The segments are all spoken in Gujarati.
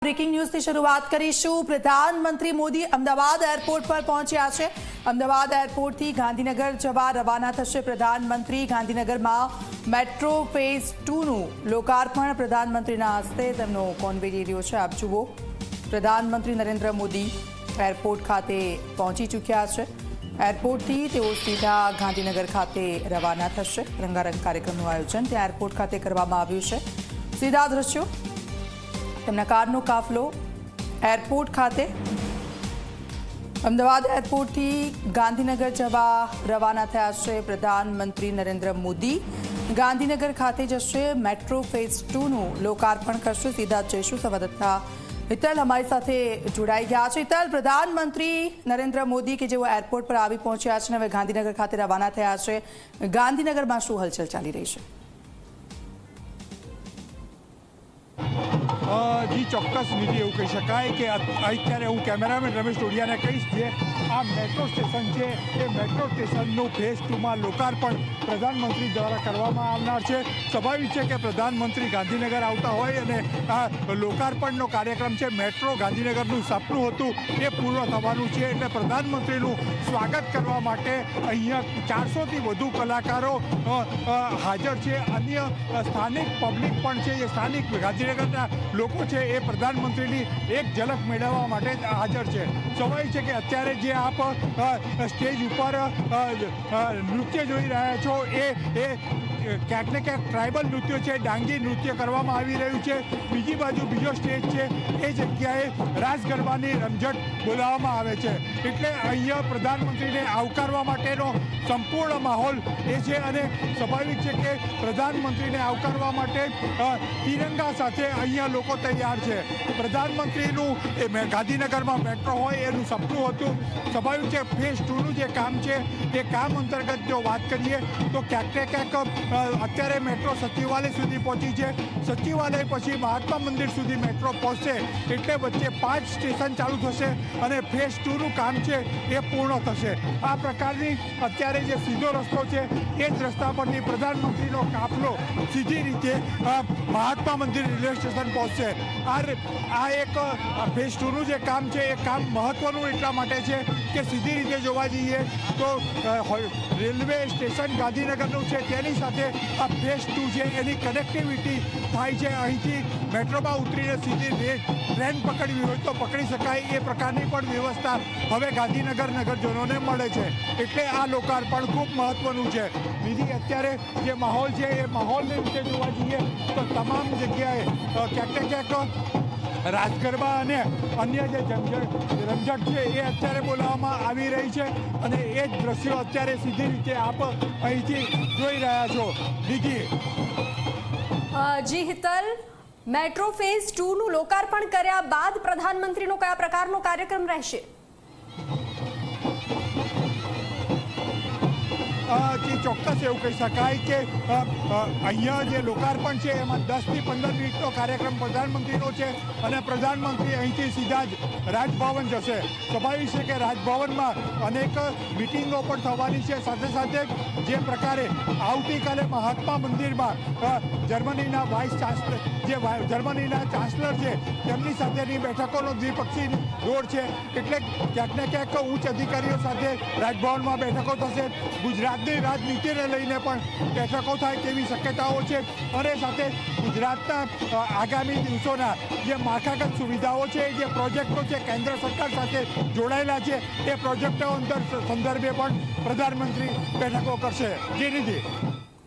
બ્રેકિંગ ન્યૂઝથી શરૂઆત કરીશું। પ્રધાનમંત્રી મોદી અમદાવાદ એરપોર્ટ પર પહોંચ્યા છે। અમદાવાદ એરપોર્ટથી ગાંધીનગર જવા રવાના થશે પ્રધાનમંત્રી। ગાંધીનગરમાં મેટ્રો ફેઝ 2નું લોકાર્પણ પ્રધાનમંત્રીના હસ્તે તેમનો કોન્વે રહ્યો છે। આપ જુઓ, પ્રધાનમંત્રી નરેન્દ્ર મોદી એરપોર્ટ ખાતે પહોંચી ચૂક્યા છે। એરપોર્ટથી તેઓ સીધા ગાંધીનગર ખાતે રવાના થશે। રંગારંગ કાર્યક્રમનું આયોજન ત્યાં એરપોર્ટ ખાતે કરવામાં આવ્યું છે। સીધા દ્રશ્યો તેમના કારનો કાફલો એરપોર્ટ ખાતે અમદાવાદ એરપોર્ટથી ગાંધીનગર જવા રવાના થયા છે। પ્રધાનમંત્રી નરેન્દ્ર મોદી ગાંધીનગર ખાતે જશે, મેટ્રો ફેઝ 2નું લોકાર્પણ કરશે। સીધા જઈશું, સંવાદદાતા હિતલ અમારી સાથે જોડાઈ ગયા છે। હિતલ, પ્રધાનમંત્રી નરેન્દ્ર મોદી કે જેઓ એરપોર્ટ પર આવી પહોંચ્યા છે, હવે ગાંધીનગર ખાતે રવાના થયા છે, ગાંધીનગરમાં શું હલચલ ચાલી રહી છે? જી ચોક્કસ નિધિ, એવું કહી શકાય કે અત્યારે હું કેમેરામેન રમેશ ટોડિયાને કહીશ જે આ મેટ્રો સ્ટેશન છે એ મેટ્રો સ્ટેશનનું ફેઝ 2માં લોકાર્પણ પ્રધાનમંત્રી દ્વારા કરવામાં આવનાર છે। સ્વાભાવિક છે કે પ્રધાનમંત્રી ગાંધીનગર આવતા હોય અને આ લોકાર્પણનો કાર્યક્રમ છે, મેટ્રો ગાંધીનગરનું સપનું હતું એ પૂર્ણ થવાનું છે, એટલે પ્રધાનમંત્રીનું સ્વાગત કરવા માટે અહીંયા 400થી વધુ કલાકારો હાજર છે। અન્ય સ્થાનિક પબ્લિક પણ છે, એ સ્થાનિક ગાંધીનગરના લોકો છે એ પ્રધાનમંત્રીની એક ઝલક મેળવવા માટે હાજર છે। સ્વાભાવિક છે કે અત્યારે જે આપ સ્ટેજ ઉપર નૃત્ય જોઈ રહ્યા છો એ ક્યાંક ને ક્યાંક ટ્રાઇબલ નૃત્ય છે, ડાંગી નૃત્ય કરવામાં આવી રહ્યું છે। બીજી બાજુ બીજો સ્ટેજ છે એ જગ્યાએ રાસ ગરબાની રમઝટ બોલાવવામાં આવે છે, એટલે અહીંયા પ્રધાનમંત્રીને આવકારવા માટેનો સંપૂર્ણ માહોલ એ છે। અને સ્વાભાવિક છે કે પ્રધાનમંત્રીને આવકારવા માટે તિરંગા સાથે અહીંયા લોકો તૈયાર છે। પ્રધાનમંત્રીનું એ ગાંધીનગરમાં મેટ્રો હોય એનું સપનું હતું। સ્વાભાવિક છે ફેઝ 2નું જે કામ છે એ કામ અંતર્ગત જો વાત કરીએ તો ક્યાંક ને ક્યાંક અત્યારે મેટ્રો સચિવાલય સુધી પહોંચી છે, સચિવાલય પછી મહાત્મા મંદિર સુધી મેટ્રો પહોંચશે, એટલે વચ્ચે 5 સ્ટેશન ચાલુ થશે અને ફેઝ 2નું કામ છે એ પૂર્ણ થશે। આ પ્રકારની અત્યારે જે સીધો રસ્તો છે એ જ રસ્તા પરથી પ્રધાનમંત્રીનો કાફલો સીધી રીતે મહાત્મા મંદિર રેલવે સ્ટેશન પહોંચશે। આ એક ફેઝ 2નું જે કામ છે એ કામ મહત્વનું એટલા માટે છે કે સીધી રીતે જોવા જઈએ તો રેલવે સ્ટેશન ગાંધીનગરનું છે, તેની સાથે આ ફેઝ 2 છે એની કનેક્ટિવિટી થાય છે। અહીંથી મેટ્રોમાં ઉતરીને સીધી ટ્રેન પકડવી હોય તો પકડી શકાય એ પ્રકારની પણ વ્યવસ્થા હવે ગાંધીનગર નગરજનોને મળે છે, એટલે આ લોકાર્પણ ખૂબ મહત્વનું છે। બીજી અત્યારે જે માહોલ છે એ માહોલને વિશે જોવા જઈએ તો તમામ જગ્યાએ ક્યાંક ને ક્યાંક રાસ ગરબા અને અન્ય જે રમઝટ છે એ અત્યારે બોલાવવામાં આવી રહી છે, અને એ જ દ્રશ્યો અત્યારે સીધી રીતે આપ અહીંથી જોઈ રહ્યા છો। જી હિતલ, મેટ્રો ફેઝ 2નું લોકાર્પણ કર્યા બાદ પ્રધાનમંત્રીનો કયા પ્રકારનો કાર્યક્રમ રહેશે? ચોક્કસ એવું કહી શકાય કે અહીંયા જે લોકાર્પણ છે એમાં 10થી 15 મિનિટનો કાર્યક્રમ પ્રધાનમંત્રીનો છે, અને પ્રધાનમંત્રી અહીંથી સીધા જ રાજભવન જશે। સ્વાભાવિક છે કે રાજભવનમાં અનેક મિટિંગો પણ થવાની છે, સાથે સાથે જે પ્રકારે આવતીકાલે મહાત્મા મંદિરમાં જર્મનીના વાઇસ ચાન્સલર જે જર્મનીના ચાન્સલર છે તેમની સાથેની બેઠકોનો દ્વિપક્ષી દોર છે, એટલે ક્યાંક ને ક્યાંક ઉચ્ચ અધિકારીઓ સાથે રાજભવનમાં બેઠકો થશે। ગુજરાતની રાજનીતિને લઈને પણ બેઠકો થાય તેવી શક્યતાઓ છે, અને સાથે ગુજરાતના આગામી દિવસોના જે માળખાગત સુવિધાઓ છે, જે પ્રોજેક્ટો છે કેન્દ્ર સરકાર સાથે જોડાયેલા છે, એ પ્રોજેક્ટો સંદર્ભે પણ પ્રધાનમંત્રી બેઠકો કરશે। જે નિધિ,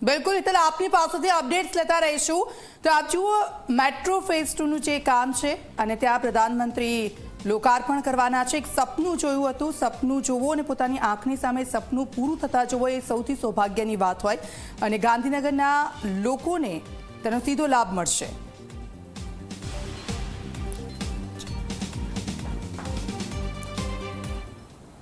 બિલકુલ હિતલ, આપની પાસેથી અપડેટ્સ લેતા રહીશું। તો આપ જુઓ, મેટ્રો ફેઝ 2નું જે કામ છે અને ત્યાં પ્રધાનમંત્રી લોકાર્પણ કરવાના છે। એક સપનું જોયું હતું, સપનું જોવો અને પોતાની આંખની સામે સપનું પૂરું થતા જોવો એ સૌથી સૌભાગ્યની વાત હોય, અને ગાંધીનગરના લોકોને તેનો સીધો લાભ મળશે।